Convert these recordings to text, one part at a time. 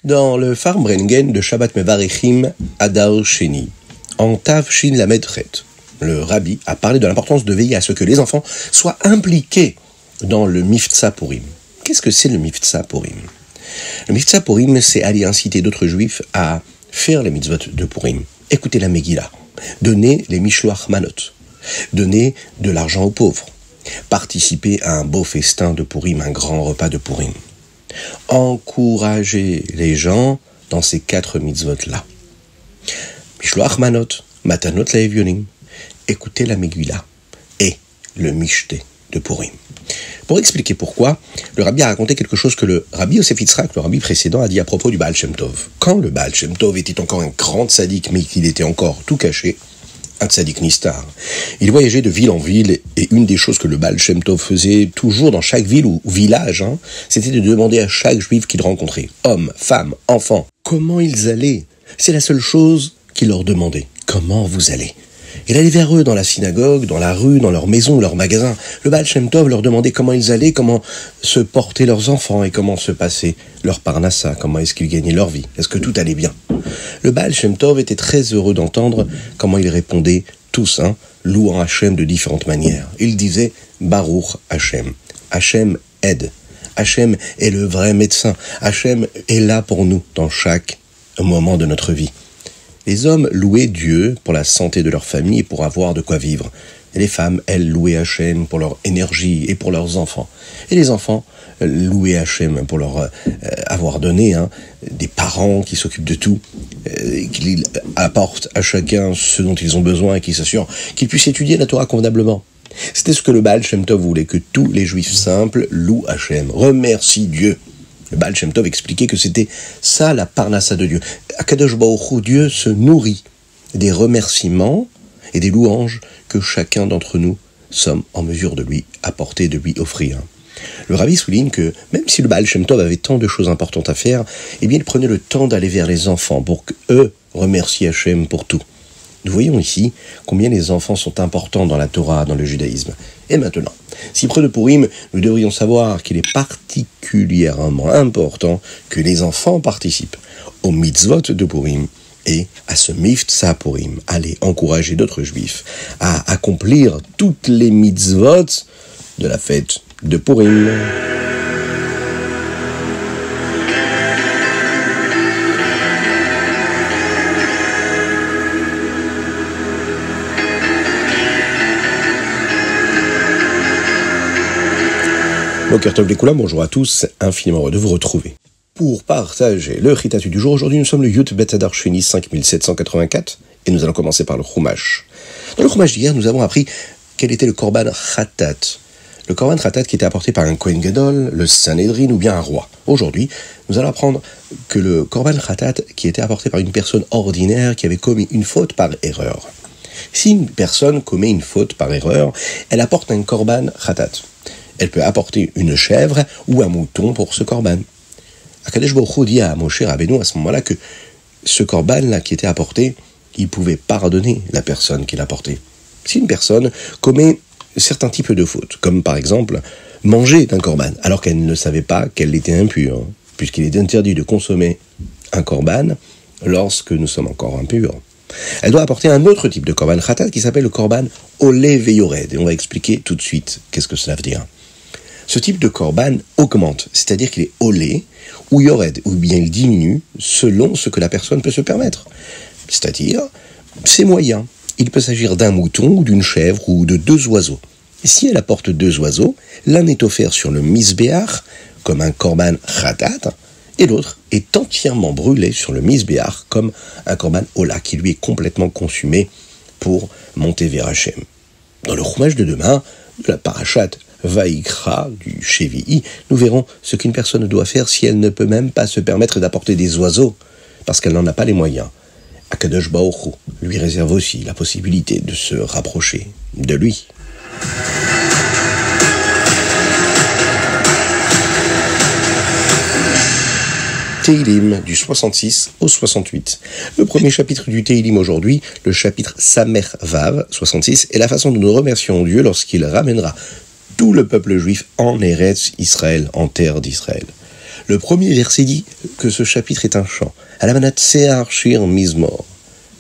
Dans le Farbrengen de Shabbat Mevarechim Adar Sheni, en Tav Shin Lamed Chet, le rabbi a parlé de l'importance de veiller à ce que les enfants soient impliqués dans le Miftza Purim. Qu'est-ce que c'est le Miftza Purim? Le Miftza Purim, c'est aller inciter d'autres juifs à faire les mitzvot de Purim, écouter la Megillah, donner les Mishloach Manot, donner de l'argent aux pauvres, participer à un beau festin de Purim, un grand repas de Purim. Encourager les gens dans ces 4 mitzvot-là. Mishloach Manot, Matanot Laevionim, écouter la Megillah et le Mishté de Purim. Pour expliquer pourquoi, le rabbi a raconté quelque chose que le rabbi Yosef Yitzhak, le rabbi précédent, a dit à propos du Baal Shem Tov. Quand le Baal Shem Tov était encore un grand tzaddik, mais qu'il était encore tout caché, un tzaddik nistar, il voyageait de ville en ville, et une des choses que le Baal Shem Tov faisait toujours dans chaque ville ou village, c'était de demander à chaque juif qu'il rencontrait, hommes, femmes, enfants, comment ils allaient. C'est la seule chose qu'il leur demandait. Comment vous allez? Il allait vers eux dans la synagogue, dans la rue, dans leur maison, leur magasin. Le Baal Shem Tov leur demandait comment ils allaient, comment se portaient leurs enfants et comment se passait leur parnassa, comment est-ce qu'ils gagnaient leur vie, est-ce que tout allait bien. Le Baal Shem Tov était très heureux d'entendre comment ils répondaient tous, louant Hachem de différentes manières. Il disait Baruch Hachem. Hachem aide. Hachem est le vrai médecin. Hachem est là pour nous dans chaque moment de notre vie. Les hommes louaient Dieu pour la santé de leur famille et pour avoir de quoi vivre. Et les femmes, elles, louaient Hachem pour leur énergie et pour leurs enfants. Et les enfants louaient Hachem pour leur avoir donné des parents qui s'occupent de tout, qui apportent à chacun ce dont ils ont besoin et qui s'assurent qu'ils puissent étudier la Torah convenablement. C'était ce que le Baal Shem Tov voulait, que tous les juifs simples louent Hachem, remercient Dieu. Le Baal Shem Tov expliquait que c'était ça la parnassa de Dieu. Akadosh Baruch Hu, Dieu se nourrit des remerciements et des louanges que chacun d'entre nous sommes en mesure de lui apporter, de lui offrir. Le rabbi souligne que même si le Baal Shem Tov avait tant de choses importantes à faire, il prenait le temps d'aller vers les enfants pour qu'eux remercient Hachem pour tout. Nous voyons ici combien les enfants sont importants dans la Torah, dans le judaïsme. Et maintenant, si près de Purim, nous devrions savoir qu'il est particulièrement important que les enfants participent aux mitzvot de Purim et à ce Miftza Purim, aller encourager d'autres juifs à accomplir toutes les mitzvot de la fête de Purim. Boker Tov Lekoulam, bonjour à tous, infiniment heureux de vous retrouver. Pour partager le Chitatu du jour, aujourd'hui nous sommes le Yud Bet Adar Sheni 5784 et nous allons commencer par le Chumash. Dans le Chumash d'hier, nous avons appris quel était le Korban Khatat. Le Korban Khatat qui était apporté par un Kohen Gadol, le Sanhedrin ou bien un roi. Aujourd'hui, nous allons apprendre que le Korban Khatat qui était apporté par une personne ordinaire qui avait commis une faute par erreur. Si une personne commet une faute par erreur, elle apporte un Korban Khatat. Elle peut apporter une chèvre ou un mouton pour ce korban. Akadosh Baruch Hu dit à Moshe Rabbeinu à ce moment-là que ce korban-là qui était apporté, il pouvait pardonner la personne qui l'a porté. Si une personne commet certains types de fautes, comme par exemple manger d'un korban, alors qu'elle ne savait pas qu'elle était impure, puisqu'il est interdit de consommer un korban lorsque nous sommes encore impurs. Elle doit apporter un autre type de korban khatat qui s'appelle le korban olé veyored. Et on va expliquer tout de suite qu'est-ce que cela veut dire. Ce type de korban augmente, c'est-à-dire qu'il est olé ou yored, ou bien il diminue selon ce que la personne peut se permettre. C'est-à-dire, c'est moyen. Il peut s'agir d'un mouton ou d'une chèvre ou de 2 oiseaux. Et si elle apporte 2 oiseaux, l'un est offert sur le misbéach, comme un korban khatat, et l'autre est entièrement brûlé sur le misbéach, comme un korban ola, qui lui est complètement consumé pour monter vers Hachem. Dans le chumash de demain, de la parashat Vaïkra du Shevi'i, nous verrons ce qu'une personne doit faire si elle ne peut même pas se permettre d'apporter des oiseaux, parce qu'elle n'en a pas les moyens. Akadosh Baruch Hu lui réserve aussi la possibilité de se rapprocher de lui. Teilim du 66 au 68. Le premier chapitre du Teilim aujourd'hui, le chapitre Samer Vav 66, est la façon dont nous remercions Dieu lorsqu'il ramènera tout le peuple juif en Eretz Israël, en terre d'Israël. Le premier verset dit que ce chapitre est un chant. Alamanatsear shir mizmor.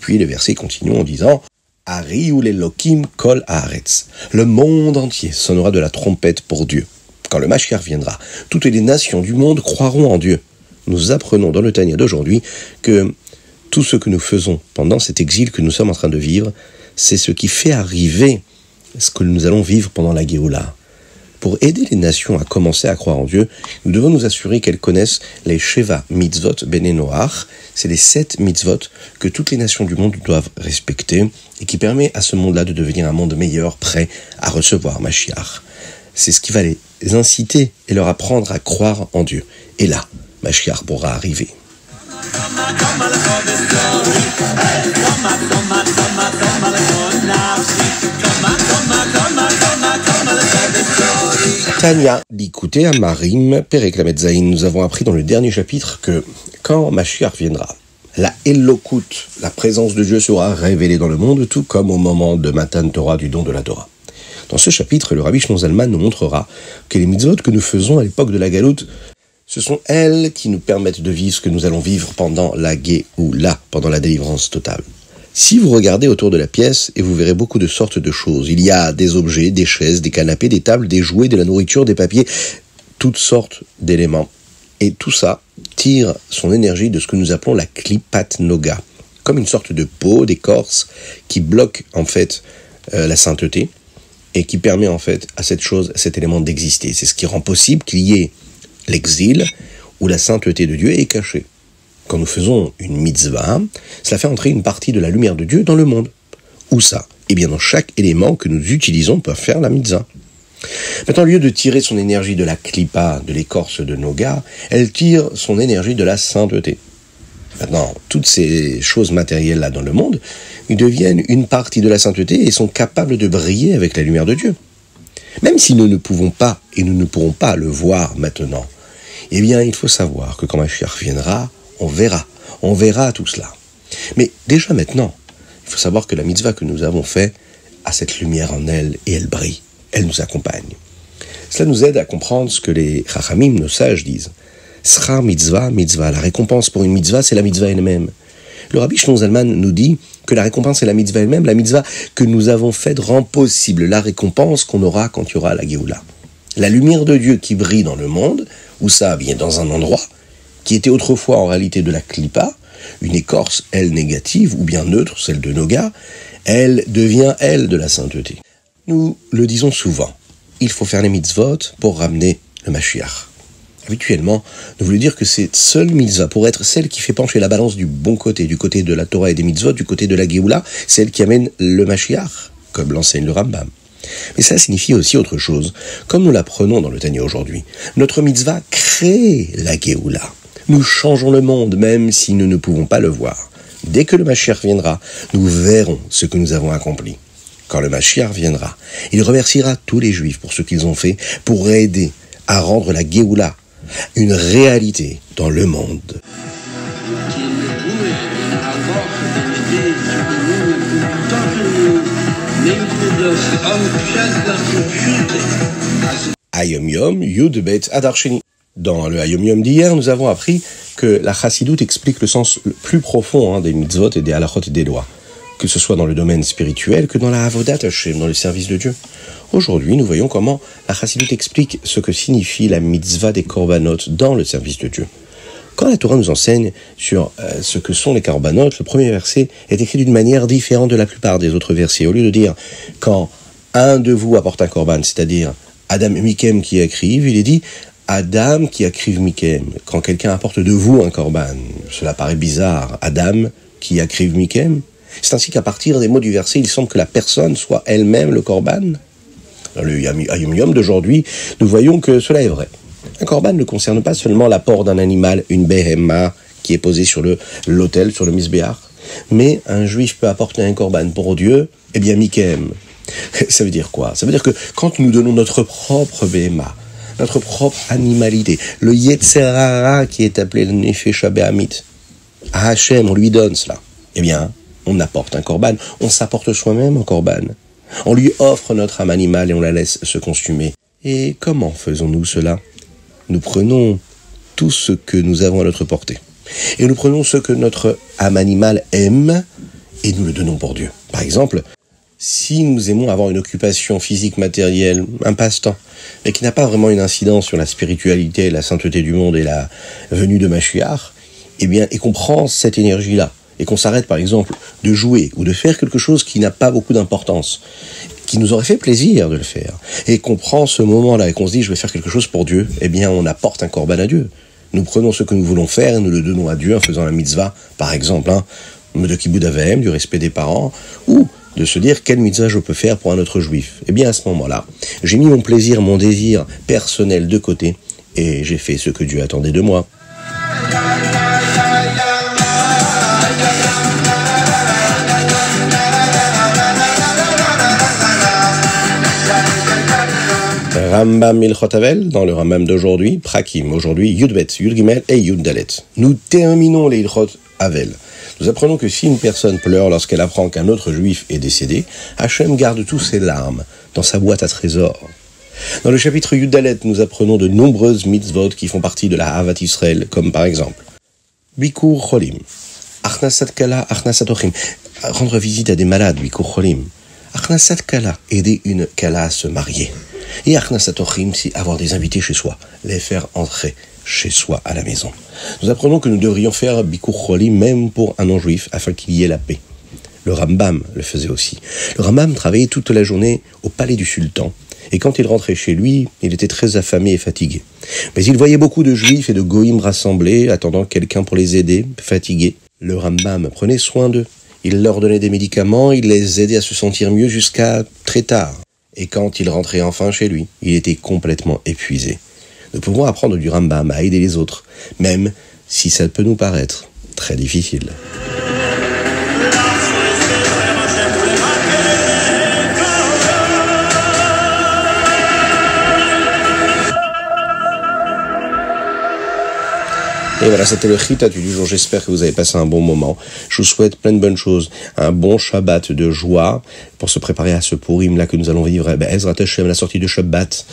Puis les versets continuent en disant Ariul Elokim kol haaretz. Le monde entier sonnera de la trompette pour Dieu. Quand le Mashiach viendra, toutes les nations du monde croiront en Dieu. Nous apprenons dans le Tanya d'aujourd'hui que tout ce que nous faisons pendant cet exil que nous sommes en train de vivre, c'est ce qui fait arriver ce que nous allons vivre pendant la Géoula. Pour aider les nations à commencer à croire en Dieu, nous devons nous assurer qu'elles connaissent les Sheva Mitzvot Bene Noach. C'est les 7 mitzvot que toutes les nations du monde doivent respecter et qui permet à ce monde-là de devenir un monde meilleur, prêt à recevoir Mashiach. C'est ce qui va les inciter et leur apprendre à croire en Dieu. Et là, Mashiach pourra arriver. Tanya, l'écouter à Marim, Perek Lamed Zayin, nous avons appris dans le dernier chapitre que quand Mashiach viendra, la Elokut, la présence de Dieu sera révélée dans le monde, tout comme au moment de Matan Torah, du don de la Torah. Dans ce chapitre, le Rabbi Shlomo Zalman nous montrera que les mitzvot que nous faisons à l'époque de la Galoute, ce sont elles qui nous permettent de vivre ce que nous allons vivre pendant la Géoula, pendant la délivrance totale. Si vous regardez autour de la pièce, et vous verrez beaucoup de sortes de choses. Il y a des objets, des chaises, des canapés, des tables, des jouets, de la nourriture, des papiers, toutes sortes d'éléments. Et tout ça tire son énergie de ce que nous appelons la Klipat Noga, comme une sorte de peau, d'écorce, qui bloque en fait la sainteté, et qui permet en fait à cette chose, à cet élément d'exister. C'est ce qui rend possible qu'il y ait l'exil, où la sainteté de Dieu est cachée. Quand nous faisons une mitzvah, cela fait entrer une partie de la lumière de Dieu dans le monde. Où ça ? Eh bien dans chaque élément que nous utilisons pour faire la mitzvah. Maintenant, au lieu de tirer son énergie de la klipa, de l'écorce de Noga, elle tire son énergie de la sainteté. Maintenant, toutes ces choses matérielles-là dans le monde, ils deviennent une partie de la sainteté et sont capables de briller avec la lumière de Dieu. Même si nous ne pouvons pas et nous ne pourrons pas le voir maintenant, eh bien, il faut savoir que quand Mashiach viendra, on verra tout cela. Mais déjà maintenant, il faut savoir que la mitzvah que nous avons faite a cette lumière en elle et elle brille, elle nous accompagne. Cela nous aide à comprendre ce que les Chachamim, nos sages, disent. Schar mitzvah, mitzvah. La récompense pour une mitzvah, c'est la mitzvah elle-même. Le Rabbi Shlomo Zalman nous dit que la récompense est la mitzvah elle-même. La mitzvah que nous avons faite rend possible la récompense qu'on aura quand il y aura la Géoula. La lumière de Dieu qui brille dans le monde, où ça vient dans un endroit, qui était autrefois en réalité de la klipa, une écorce, elle, négative, ou bien neutre, celle de Noga, elle devient, elle, de la sainteté. Nous le disons souvent, il faut faire les mitzvot pour ramener le Mashiach. Habituellement, nous voulons dire que cette seule mitzvah, pour être celle qui fait pencher la balance du bon côté, du côté de la Torah et des mitzvot, du côté de la Géoula, celle qui amène le Mashiach, comme l'enseigne le Rambam. Mais ça signifie aussi autre chose, comme nous l'apprenons dans le Tanya aujourd'hui. Notre mitzvah crée la Géoula. Nous changeons le monde, même si nous ne pouvons pas le voir. Dès que le Mashiach viendra, nous verrons ce que nous avons accompli. Quand le Mashiach viendra, il remerciera tous les Juifs pour ce qu'ils ont fait, pour aider à rendre la Géoula une réalité dans le monde. Hayom Yom, Yud Bet Adar Sheni. Dans le Hayom Yom d'hier, nous avons appris que la Chassidoute explique le sens le plus profond des mitzvot et des halachot et des lois, que ce soit dans le domaine spirituel que dans la Avodat Hashem, dans le service de Dieu. Aujourd'hui, nous voyons comment la Chassidoute explique ce que signifie la mitzvah des korbanot dans le service de Dieu. Quand la Torah nous enseigne sur ce que sont les korbanot, le premier verset est écrit d'une manière différente de la plupart des autres versets. Au lieu de dire « quand un de vous apporte un korban », c'est-à-dire Adam et Mikem qui écrivent, il est dit « Adam qui akriv Mikem ». Quand quelqu'un apporte de vous un korban, cela paraît bizarre. Adam qui akriv Mikem. C'est ainsi qu'à partir des mots du verset, il semble que la personne soit elle-même le korban. Dans le Hayom Yom d'aujourd'hui, nous voyons que cela est vrai. Un korban ne concerne pas seulement l'apport d'un animal, une behemma, qui est posée sur l'autel, sur le misbéach, mais un juif peut apporter un korban pour Dieu, eh bien Mikem. Ça veut dire quoi ? Ça veut dire que quand nous donnons notre propre behemma, notre propre animalité, le Yetzerara qui est appelé le Nefesh Behamit, à Hachem, on lui donne cela, eh bien, on apporte un korban, on s'apporte soi-même un korban. On lui offre notre âme animale et on la laisse se consumer. Et comment faisons-nous cela ? Nous prenons tout ce que nous avons à notre portée. Et nous prenons ce que notre âme animale aime et nous le donnons pour Dieu. Par exemple, si nous aimons avoir une occupation physique, matérielle, un passe-temps, mais qui n'a pas vraiment une incidence sur la spiritualité, la sainteté du monde et la venue de Mashiach, et qu'on prend cette énergie-là, et qu'on s'arrête par exemple de jouer ou de faire quelque chose qui n'a pas beaucoup d'importance, qui nous aurait fait plaisir de le faire, et qu'on prend ce moment-là et qu'on se dit je vais faire quelque chose pour Dieu, on apporte un korban à Dieu. Nous prenons ce que nous voulons faire et nous le donnons à Dieu en faisant la mitzvah, par exemple, de Kibud Avaim, du respect des parents, ou de se dire quelle mitzvah je peux faire pour un autre juif. À ce moment-là, j'ai mis mon plaisir, mon désir personnel de côté, et j'ai fait ce que Dieu attendait de moi. Rambam Ilchot Avel, dans le Rambam d'aujourd'hui, Prakim, aujourd'hui, Yudbet, Yudgimel et Yuddalet. Nous terminons les Ilchot Avel. Nous apprenons que si une personne pleure lorsqu'elle apprend qu'un autre juif est décédé, Hachem garde tous ses larmes dans sa boîte à trésors. Dans le chapitre Yuddalet, nous apprenons de nombreuses mitzvot qui font partie de la Havat Israël, comme par exemple Bikur Cholim, Achnasat Kala, Achnasat Ochim, rendre visite à des malades, Bikur Cholim, Achnasat Kala, aider une Kala à se marier. Et Achnasat Ochim, c'est avoir des invités chez soi, les faire entrer chez soi à la maison. Nous apprenons que nous devrions faire Bikur Cholim même pour un non-juif afin qu'il y ait la paix. Le Rambam le faisait aussi. Le Rambam travaillait toute la journée au palais du sultan. Et quand il rentrait chez lui, il était très affamé et fatigué. Mais il voyait beaucoup de juifs et de goïms rassemblés, attendant quelqu'un pour les aider, fatigués. Le Rambam prenait soin d'eux. Il leur donnait des médicaments, il les aidait à se sentir mieux jusqu'à très tard. Et quand il rentrait enfin chez lui, il était complètement épuisé. Nous pouvons apprendre du Rambam à aider les autres, même si ça peut nous paraître très difficile. Et voilà, c'était le Chita du jour. J'espère que vous avez passé un bon moment. Je vous souhaite plein de bonnes choses. Un bon Shabbat de joie pour se préparer à ce Purim là que nous allons vivre. Ezrat Hashem, la sortie de Shabbat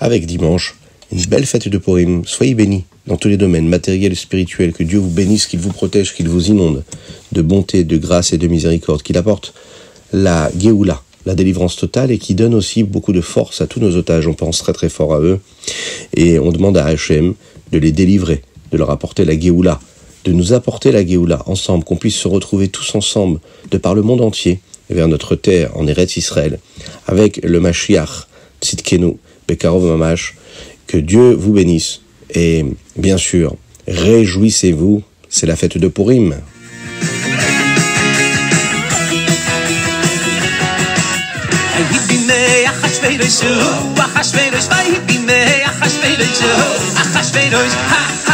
avec dimanche. Une belle fête de Purim. Soyez bénis dans tous les domaines, matériels et spirituels. Que Dieu vous bénisse, qu'il vous protège, qu'il vous inonde de bonté, de grâce et de miséricorde. Qu'il apporte la Géoula, la délivrance totale, et qui donne aussi beaucoup de force à tous nos otages. On pense très très fort à eux. Et on demande à Hachem de les délivrer, de leur apporter la Géoula, de nous apporter la Géoula ensemble, qu'on puisse se retrouver tous ensemble, de par le monde entier, vers notre terre, en Eretz Israël, avec le Mashiach, Tzidkenu, Bekarov Mamash. Que Dieu vous bénisse. Et bien sûr, réjouissez-vous, c'est la fête de Purim. Achashverosh,